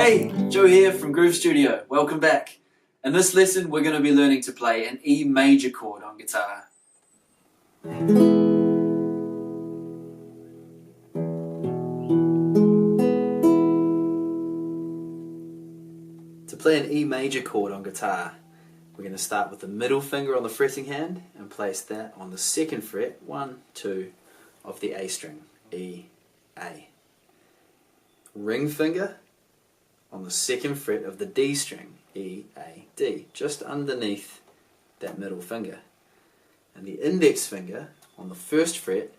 Hey, Joe here from Groove Studio. Welcome back. In this lesson we're going to be learning to play an E major chord on guitar. To play an E major chord on guitar, we're going to start with the middle finger on the fretting hand and place that on the second fret, 1, 2 of the A string, E, A. Ring finger on the second fret of the D string, E, A, D, just underneath that middle finger. And the index finger on the first fret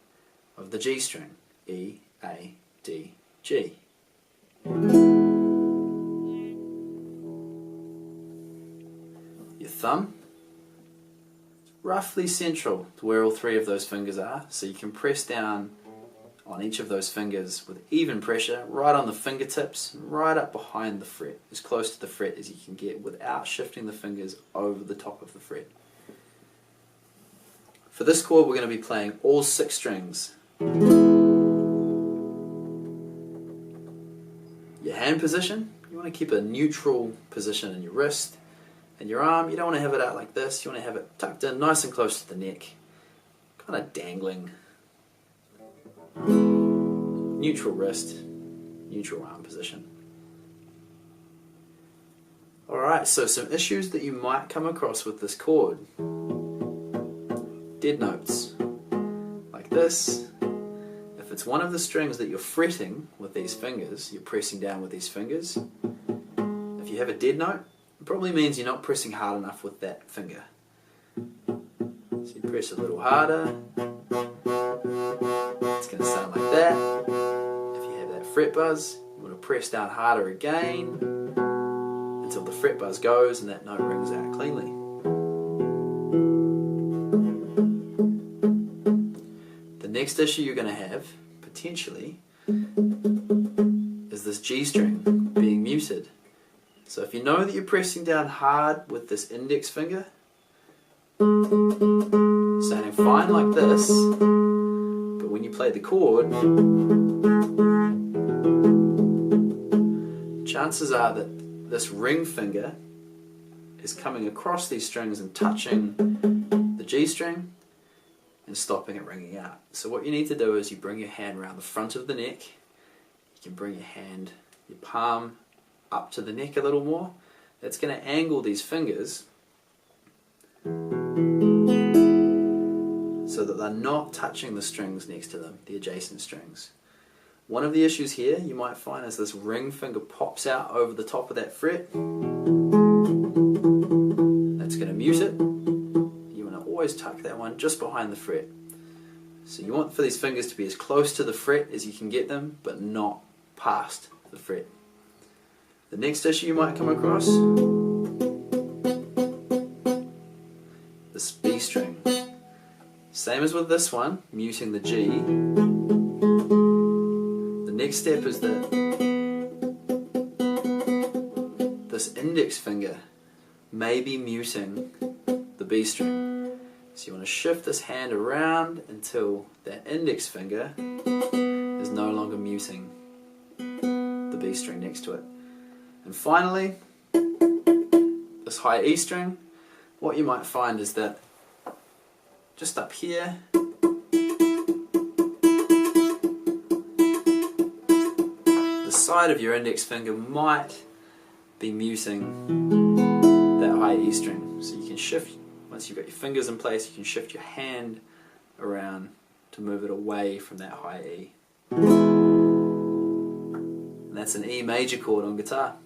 of the G string, E, A, D, G. Your thumb, roughly central to where all three of those fingers are, so you can press down on each of those fingers with even pressure, right on the fingertips, right up behind the fret, as close to the fret as you can get without shifting the fingers over the top of the fret. For this chord we're going to be playing all 6 strings. Your hand position, you want to keep a neutral position in your wrist, and your arm, you don't want to have it out like this, you want to have it tucked in nice and close to the neck, kind of dangling. Neutral wrist, neutral arm position. Alright, so some issues that you might come across with this chord. Dead notes, like this. If it's one of the strings that you're fretting with these fingers, you're pressing down with these fingers, if you have a dead note, it probably means you're not pressing hard enough with that finger. So you press a little harder. It's going to sound like that. If you have that fret buzz, you want to press down harder again until the fret buzz goes and that note rings out cleanly. The next issue you're going to have, potentially, is this G string being muted. So if you know that you're pressing down hard with this index finger, sounding fine like this, but when you play the chord, chances are that this ring finger is coming across these strings and touching the G string and stopping it ringing out. So what you need to do is you bring your hand around the front of the neck. You can bring your hand, your palm, up to the neck a little more. That's going to angle these fingers so that they're not touching the strings next to them, the adjacent strings. One of the issues here you might find is this ring finger pops out over the top of that fret. That's going to mute it. You want to always tuck that one just behind the fret. So you want for these fingers to be as close to the fret as you can get them, but not past the fret. The next issue you might come across, this B string. Same as with this one, muting the G. The next step is that this index finger may be muting the B string. So you want to shift this hand around until that index finger is no longer muting the B string next to it. And finally, this high E string, what you might find is that just up here, the side of your index finger might be muting that high E string. So you can shift, once you've got your fingers in place, you can shift your hand around to move it away from that high E. And that's an E major chord on guitar.